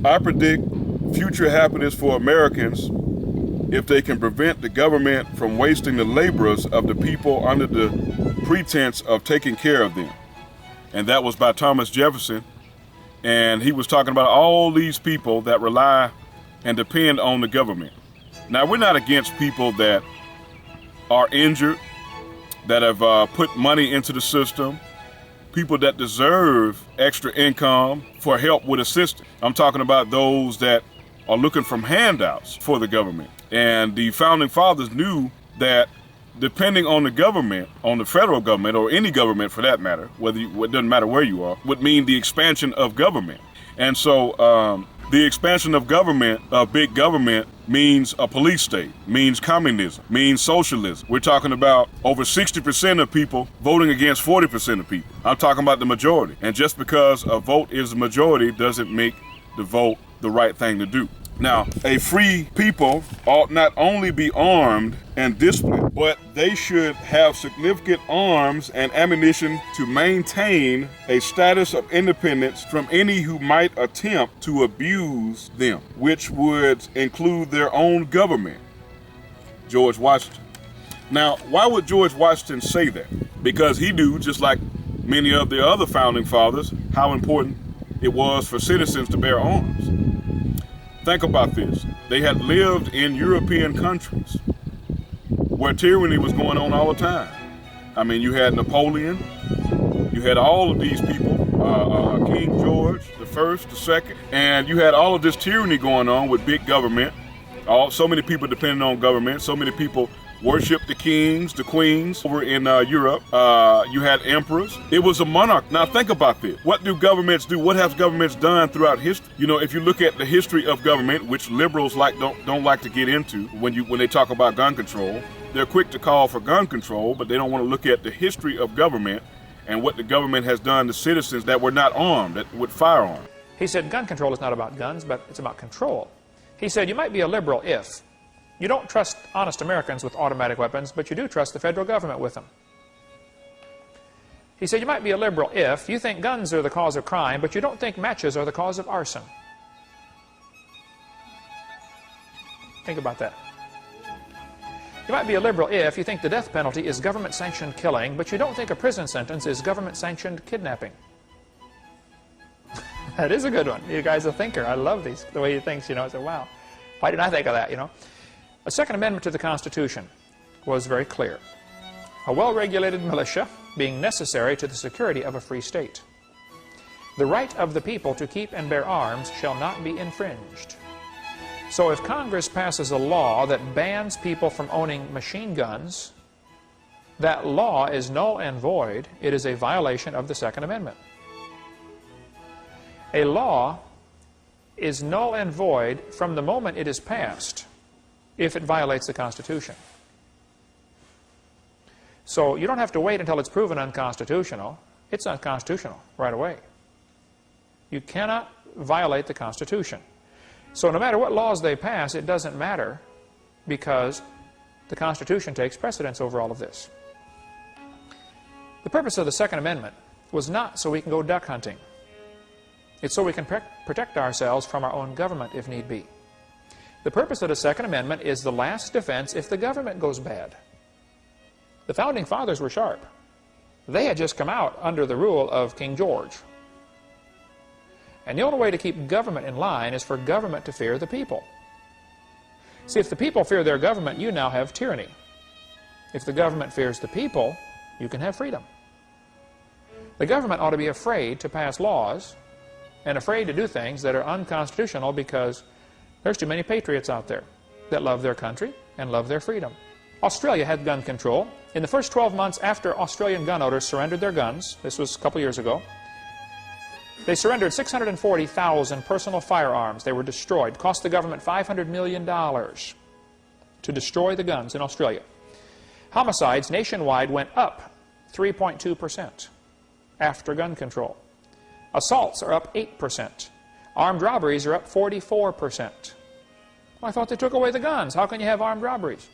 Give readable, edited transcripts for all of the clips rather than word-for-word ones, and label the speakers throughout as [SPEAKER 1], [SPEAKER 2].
[SPEAKER 1] I predict future happiness for Americans if they can prevent the government from wasting the laborers of the people under the pretense of taking care of them. And that was by Thomas Jefferson. And he was talking about all these people that rely and depend on the government. Now, we're not against people that are injured, that have put money into the system, people that deserve extra income for help with assistance. I'm talking about those that are looking for handouts for the government. And the founding fathers knew that depending on the government, on the federal government, or any government for that matter, it doesn't matter where you are, would mean the expansion of government. And so the expansion of government, big government, means a police state, means communism, means socialism. We're talking about over 60% of people voting against 40% of people. I'm talking about the majority. And just because a vote is a majority doesn't make the vote the right thing to do. Now, a free people ought not only be armed and disciplined, but they should have significant arms and ammunition to maintain a status of independence from any who might attempt to abuse them, which would include their own government. George Washington. Now, why would George Washington say that? Because he knew, just like many of the other founding fathers, how important it was for citizens to bear arms. Think about this. They had lived in European countries where tyranny was going on all the time. I mean, you had Napoleon, you had all of these people, King George, the first, the second, and you had all of this tyranny going on with big government. So many people depending on government, so many people worship the kings, the queens. Over in Europe, you had emperors. It was a monarch. Now think about this. What do governments do? What have governments done throughout history? You know, if you look at the history of government, which liberals don't like to get into when they talk about gun control, they're quick to call for gun control, but they don't want to look at the history of government and what the government has done to citizens that were not armed, with firearms.
[SPEAKER 2] He said gun control is not about guns, but it's about control. He said you might be a liberal if you don't trust honest Americans with automatic weapons, but you do trust the federal government with them. He said you might be a liberal if you think guns are the cause of crime, but you don't think matches are the cause of arson. Think about that. You might be a liberal if you think the death penalty is government-sanctioned killing, but you don't think a prison sentence is government-sanctioned kidnapping. That is a good one. You guys are a thinker. I love the way he thinks, you know. I said, wow, why didn't I think of that, you know? A Second Amendment to the Constitution was very clear. A well-regulated militia being necessary to the security of a free state. The right of the people to keep and bear arms shall not be infringed. So if Congress passes a law that bans people from owning machine guns, that law is null and void. It is a violation of the Second Amendment. A law is null and void from the moment it is passed if it violates the Constitution. So you don't have to wait until it's proven unconstitutional. It's unconstitutional right away. You cannot violate the Constitution. So no matter what laws they pass, it doesn't matter because the Constitution takes precedence over all of this. The purpose of the Second Amendment was not so we can go duck hunting. It's so we can protect ourselves from our own government if need be. The purpose of the Second Amendment is the last defense if the government goes bad. The Founding Fathers were sharp. They had just come out under the rule of King George. And the only way to keep government in line is for government to fear the people. See, if the people fear their government, you now have tyranny. If the government fears the people, you can have freedom. The government ought to be afraid to pass laws and afraid to do things that are unconstitutional because there's too many patriots out there that love their country and love their freedom. Australia had gun control. In the first 12 months after Australian gun owners surrendered their guns, this was a couple years ago, they surrendered 640,000 personal firearms. They were destroyed. Cost the government $500 million to destroy the guns in Australia. Homicides nationwide went up 3.2% after gun control. Assaults are up 8%. Armed robberies are up 44%. Well, I thought they took away the guns. How can you have armed robberies?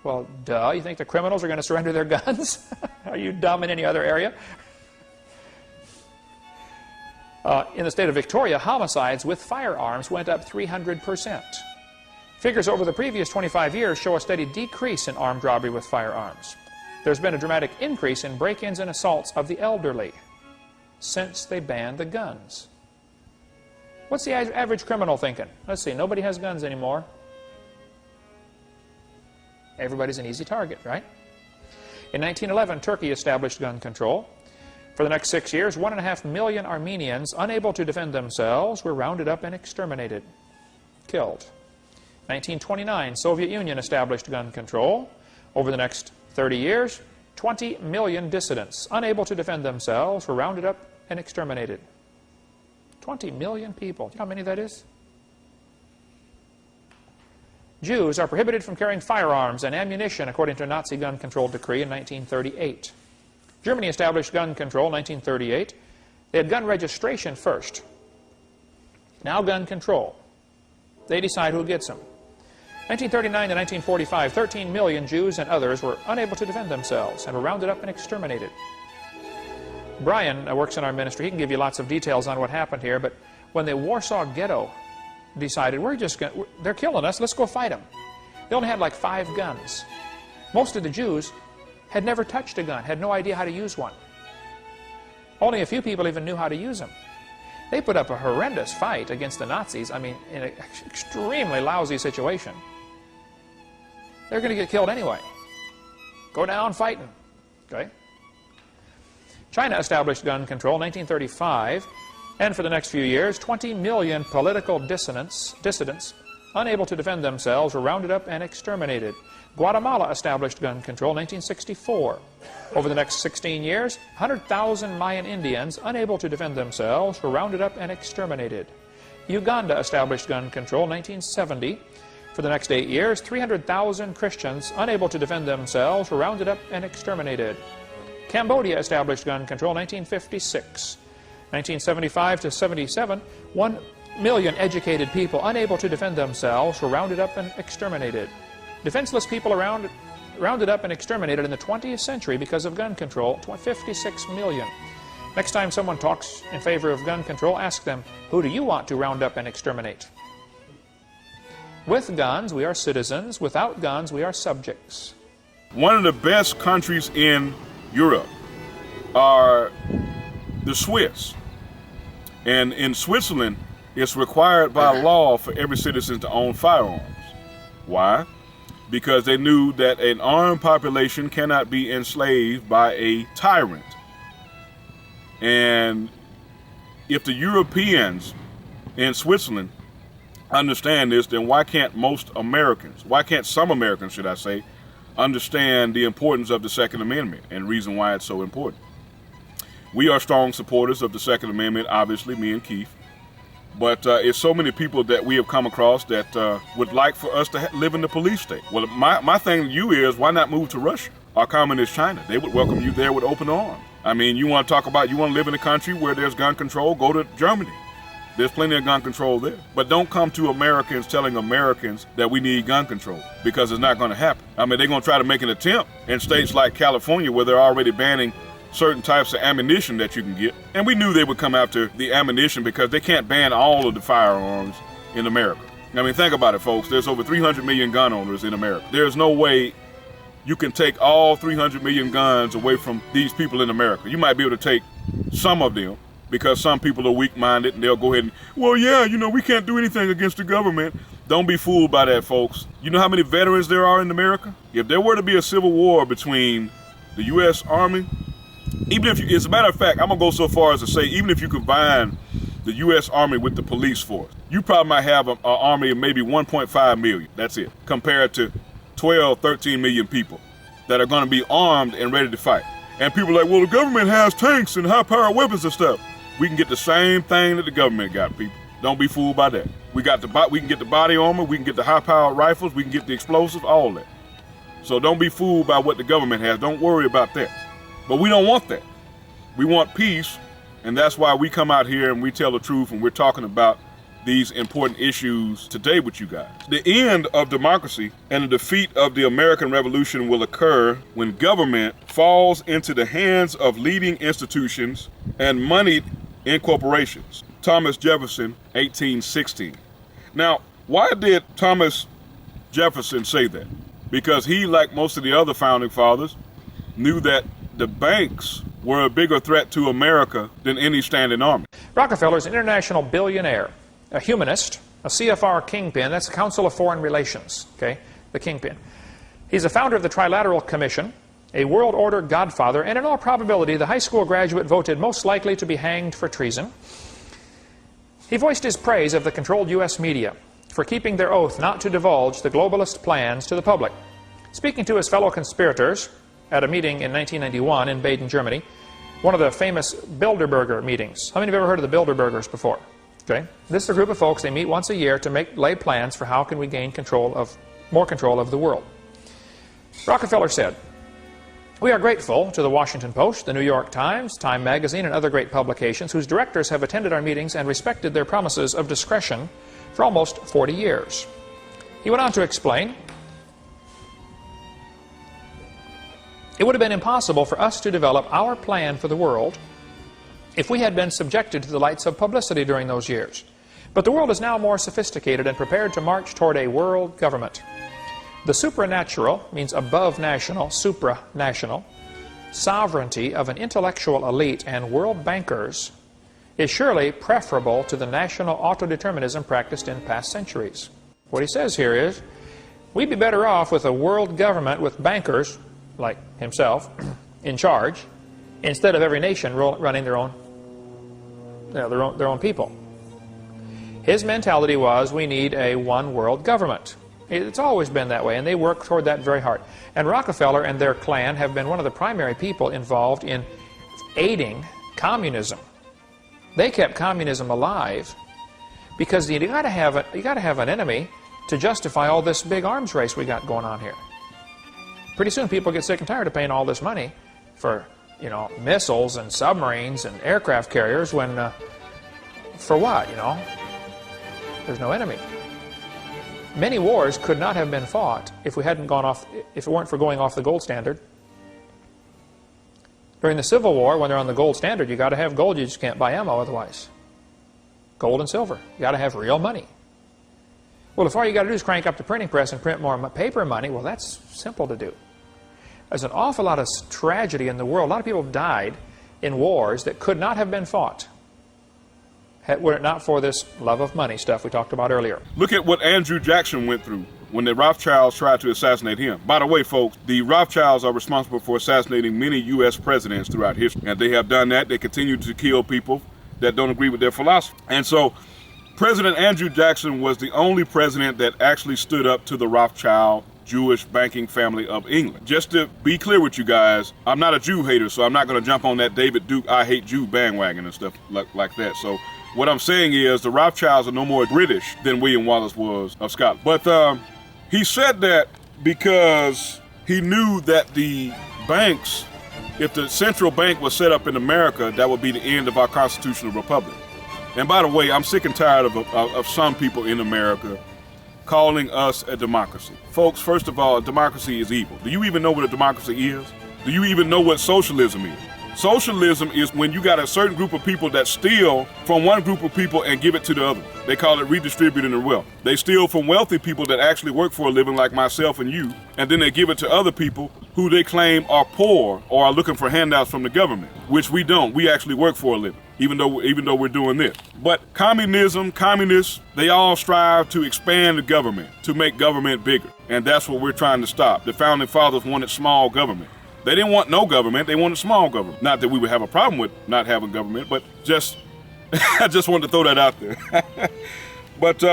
[SPEAKER 2] Well, duh. You think the criminals are going to surrender their guns? Are you dumb in any other area? In the state of Victoria, homicides with firearms went up 300%. Figures over the previous 25 years show a steady decrease in armed robbery with firearms. There's been a dramatic increase in break-ins and assaults of the elderly since they banned the guns. What's the average criminal thinking? Let's see, nobody has guns anymore. Everybody's an easy target, right? In 1911, Turkey established gun control. For the next 6 years, 1.5 million Armenians, unable to defend themselves, were rounded up and exterminated, killed. 1929, Soviet Union established gun control. Over the next 30 years, 20 million dissidents, unable to defend themselves, were rounded up and exterminated. 20 million people. Do you know how many that is? Jews are prohibited from carrying firearms and ammunition according to a Nazi gun control decree in 1938. Germany established gun control in 1938. They had gun registration first. Now gun control. They decide who gets them. 1939 to 1945, 13 million Jews and others were unable to defend themselves and were rounded up and exterminated. Brian works in our ministry. He can give you lots of details on what happened here, but when the Warsaw Ghetto decided, they're killing us, let's go fight them. They only had like 5 guns. Most of the Jews had never touched a gun, had no idea how to use one. Only a few people even knew how to use them. They put up a horrendous fight against the Nazis, I mean, in an extremely lousy situation. They're going to get killed anyway. Go down fighting. Okay? China established gun control in 1935, and for the next few years, 20 million political dissidents, unable to defend themselves, were rounded up and exterminated. Guatemala established gun control in 1964. Over the next 16 years, 100,000 Mayan Indians, unable to defend themselves, were rounded up and exterminated. Uganda established gun control in 1970. For the next 8 years, 300,000 Christians, unable to defend themselves, were rounded up and exterminated. Cambodia established gun control in 1956. 1975 to 77, 1 million educated people, unable to defend themselves, were rounded up and exterminated. Defenseless people rounded up and exterminated in the 20th century because of gun control, 56 million. Next time someone talks in favor of gun control, ask them, who do you want to round up and exterminate? With guns, we are citizens. Without guns, we are subjects.
[SPEAKER 1] One of the best countries in Europe are the Swiss. And in Switzerland, it's required by law for every citizen to own firearms. Why? Because they knew that an armed population cannot be enslaved by a tyrant. And if the Europeans in Switzerland understand this, then why can't most Americans, why can't some Americans, should I say, understand the importance of the Second Amendment and reason why it's so important? We are strong supporters of the Second Amendment, obviously, me and Keith. But it's so many people that we have come across that would like for us to live in the police state. Well, my thing to you is, why not move to Russia or communist China? They would welcome you there with open arms. I mean, you want to talk about, you want to live in a country where there's gun control, go to Germany. There's plenty of gun control there. But don't come to Americans telling Americans that we need gun control, because it's not going to happen. I mean, they're going to try to make an attempt in states like California, where they're already banning certain types of ammunition that you can get. And we knew they would come after the ammunition because they can't ban all of the firearms in America. I mean, think about it, folks. There's over 300 million gun owners in America. There's no way you can take all 300 million guns away from these people in America. You might be able to take some of them because some people are weak-minded and they'll go ahead and, well, yeah, you know, we can't do anything against the government. Don't be fooled by that, folks. You know how many veterans there are in America? If there were to be a civil war between the U.S. Army, even if you, as a matter of fact, I'm going to go so far as to say, even if you combine the U.S. Army with the police force, you probably might have an army of maybe 1.5 million. That's it. Compared to 12, 13 million people that are going to be armed and ready to fight. And people are like, well, the government has tanks and high-powered weapons and stuff. We can get the same thing that the government got, people. Don't be fooled by that. We can get the body armor, we can get the high-powered rifles, we can get the explosives, all that. So don't be fooled by what the government has. Don't worry about that. But we don't want that. We want peace, and that's why we come out here and we tell the truth, and we're talking about these important issues today with you guys. The end of democracy and the defeat of the American Revolution will occur when government falls into the hands of leading institutions and moneyed in corporations. Thomas Jefferson, 1816. Now, why did Thomas Jefferson say that? Because he, like most of the other founding fathers, knew that the banks were a bigger threat to America than any standing army.
[SPEAKER 2] Rockefeller is an international billionaire, a humanist, a CFR kingpin. That's the Council of Foreign Relations, okay, the kingpin. He's a founder of the Trilateral Commission, a world order godfather, and in all probability the high school graduate voted most likely to be hanged for treason. He voiced his praise of the controlled U.S. media for keeping their oath not to divulge the globalist plans to the public. Speaking to his fellow conspirators at a meeting in 1991 in Baden, Germany, one of the famous Bilderberger meetings. How many have ever heard of the Bilderbergers before? Okay. This is a group of folks, they meet once a year to lay plans for how can we gain more control of the world. Rockefeller said, "We are grateful to the Washington Post, the New York Times, Time Magazine, and other great publications whose directors have attended our meetings and respected their promises of discretion for almost 40 years. He went on to explain, "It would have been impossible for us to develop our plan for the world if we had been subjected to the lights of publicity during those years. But the world is now more sophisticated and prepared to march toward a world government. The supranatural means above national, supranational, sovereignty of an intellectual elite and world bankers is surely preferable to the national autodeterminism practiced in past centuries." What he says here is, we'd be better off with a world government with bankers, like himself, in charge, instead of every nation running their own people. His mentality was, we need a one world government. It's always been that way, and they work toward that very hard. And Rockefeller and their clan have been one of the primary people involved in aiding communism. They kept communism alive because you got to have an enemy to justify all this big arms race we got going on here. Pretty soon people get sick and tired of paying all this money for, missiles and submarines and aircraft carriers when, for what, There's no enemy. Many wars could not have been fought if it weren't for going off the gold standard. During the Civil War, when they're on the gold standard, you got to have gold, you just can't buy ammo otherwise. Gold and silver. You got to have real money. Well, if all you got to do is crank up the printing press and print more paper money, well, that's simple to do. There's an awful lot of tragedy in the world. A lot of people died in wars that could not have been fought were it not for this love of money stuff we talked about earlier.
[SPEAKER 1] Look at what Andrew Jackson went through when the Rothschilds tried to assassinate him. By the way, folks, the Rothschilds are responsible for assassinating many U.S. presidents throughout history. And they have done that. They continue to kill people that don't agree with their philosophy. And so President Andrew Jackson was the only president that actually stood up to the Rothschild Jewish banking family of England. Just to be clear with you guys, I'm not a Jew hater, so I'm not going to jump on that David Duke I hate Jew bandwagon and stuff like that. So what I'm saying is the Rothschilds are no more British than William Wallace was of Scotland. But he said that because he knew that the banks, if the central bank was set up in America, that would be the end of our constitutional republic. And by the way, I'm sick and tired of some people in America calling us a democracy. Folks, first of all, democracy is evil. Do you even know what a democracy is? Do you even know what socialism is? Socialism is when you got a certain group of people that steal from one group of people and give it to the other. They call it redistributing the wealth. They steal from wealthy people that actually work for a living like myself and you, and then they give it to other people who they claim are poor or are looking for handouts from the government, which we don't. We actually work for a living, even though we're doing this. But communists, they all strive to expand the government, to make government bigger. And that's what we're trying to stop. The founding fathers wanted small government. They didn't want no government, they wanted small government. Not that we would have a problem with not having government, but I just wanted to throw that out there. But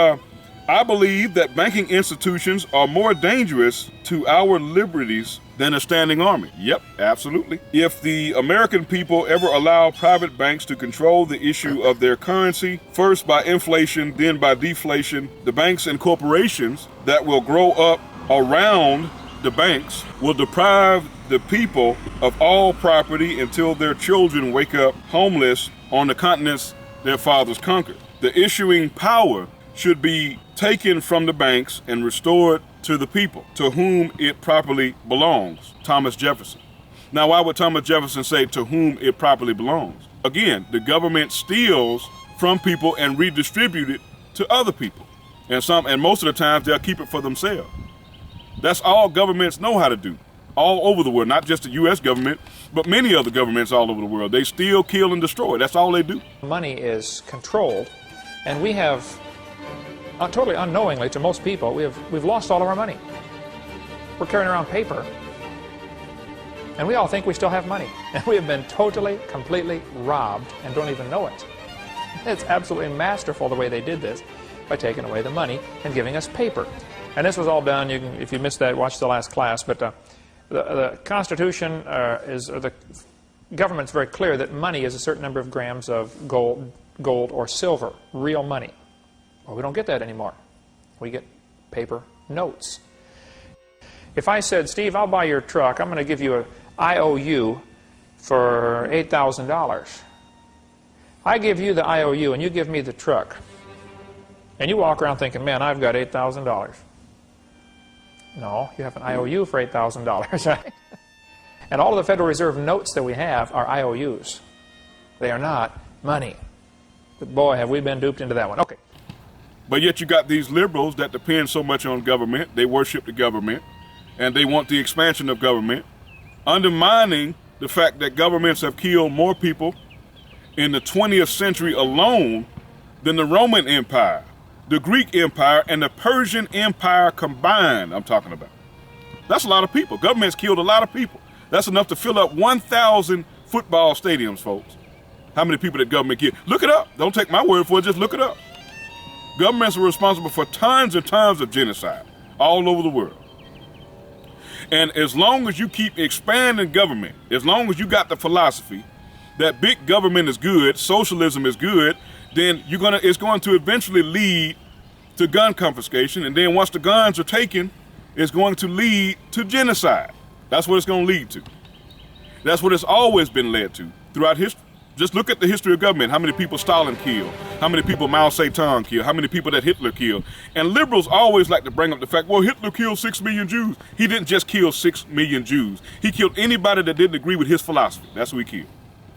[SPEAKER 1] I believe that banking institutions are more dangerous to our liberties than a standing army. Yep, absolutely. If the American people ever allow private banks to control the issue of their currency, first by inflation, then by deflation, the banks and corporations that will grow up around the banks will deprive the people of all property until their children wake up homeless on the continents their fathers conquered. The issuing power should be taken from the banks and restored to the people, to whom it properly belongs. Thomas Jefferson. Now, why would Thomas Jefferson say to whom it properly belongs? Again, the government steals from people and redistribute it to other people. And most of the times they'll keep it for themselves. That's all governments know how to do, all over the world, not just the U.S. government, but many other governments all over the world. They steal, kill, and destroy. That's all they do.
[SPEAKER 2] Money is controlled, and we have, totally unknowingly to most people, we've lost all of our money. We're carrying around paper, and we all think we still have money. And we have been totally, completely robbed and don't even know it. It's absolutely masterful the way they did this by taking away the money and giving us paper. And this was all done, you can, if you missed that, watch the last class, but the Constitution the government's very clear that money is a certain number of grams of gold or silver, real money. Well, we don't get that anymore. We get paper notes. If I said, Steve, I'll buy your truck, I'm going to give you an IOU for $8,000. I give you the IOU and you give me the truck. And you walk around thinking, man, I've got $8,000. No, you have an IOU for $8,000, right? And all of the Federal Reserve notes that we have are IOUs. They are not money. But boy, have we been duped into that one. Okay.
[SPEAKER 1] But yet you got these liberals that depend so much on government. They worship the government, and they want the expansion of government, undermining the fact that governments have killed more people in the 20th century alone than the Roman Empire, the Greek Empire, and the Persian Empire combined, I'm talking about. That's a lot of people. Governments killed a lot of people. That's enough to fill up 1,000 football stadiums, folks. How many people did government kill? Look it up. Don't take my word for it. Just look it up. Governments are responsible for tons and tons of genocide all over the world. And as long as you keep expanding government, as long as you got the philosophy that big government is good, socialism is good, then it's going to eventually lead to gun confiscation. And then once the guns are taken, it's going to lead to genocide. That's what it's going to lead to. That's what it's always been led to throughout history. Just look at the history of government. How many people Stalin killed? How many people Mao Zedong killed? How many people that Hitler killed? And liberals always like to bring up the fact, well, Hitler killed 6 million Jews. He didn't just kill 6 million Jews. He killed anybody that didn't agree with his philosophy. That's who he killed.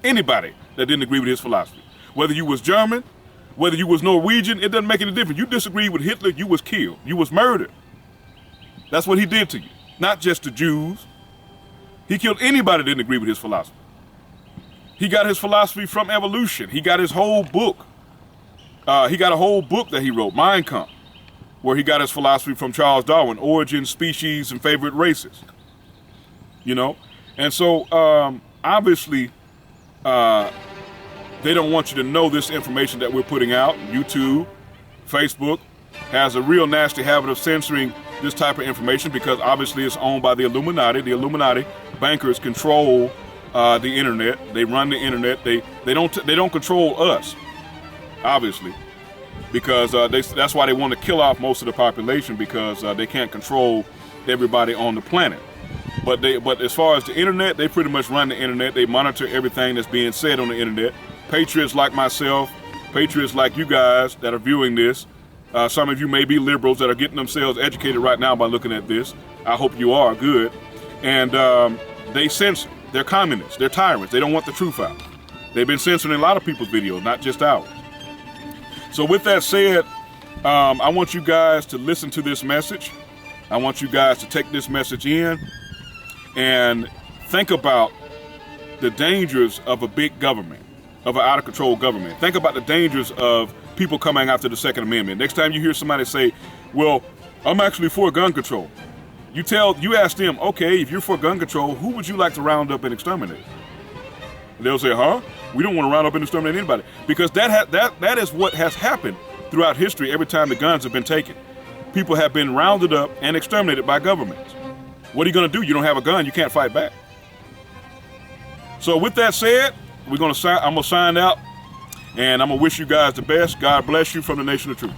[SPEAKER 1] Anybody that didn't agree with his philosophy. Whether you was German, whether you was Norwegian, it doesn't make any difference. You disagreed with Hitler, you was killed. You was murdered. That's what he did to you. Not just the Jews. He killed anybody that didn't agree with his philosophy. He got his philosophy from evolution. He got his whole book. He got a whole book that he wrote, Mein Kampf, where he got his philosophy from Charles Darwin, origin, species, and favorite races. You know? And so, obviously, they don't want you to know this information that we're putting out. YouTube, Facebook has a real nasty habit of censoring this type of information because obviously it's owned by the Illuminati. The Illuminati bankers control the internet. They run the internet. They don't control us, obviously, because that's why they want to kill off most of the population, because they can't control everybody on the planet. But as far as the internet, they pretty much run the internet. They monitor everything that's being said on the internet. Patriots like myself, patriots like you guys that are viewing this, some of you may be liberals that are getting themselves educated right now by looking at this. I hope you are good. And they censor. They're communists. They're tyrants. They don't want the truth out. They've been censoring a lot of people's videos, not just ours. So with that said, I want you guys to listen to this message. I want you guys to take this message in and think about the dangers of a big government, of an out-of-control government. Think about the dangers of people coming after the Second Amendment. Next time you hear somebody say, well, I'm actually for gun control. You ask them, okay, if you're for gun control, who would you like to round up and exterminate? They'll say, huh? We don't want to round up and exterminate anybody. Because that is what has happened throughout history every time the guns have been taken. People have been rounded up and exterminated by governments. What are you going to do? You don't have a gun, you can't fight back. So with that said, I'm going to sign out, and I'm going to wish you guys the best. God bless you from the Nation of Truth.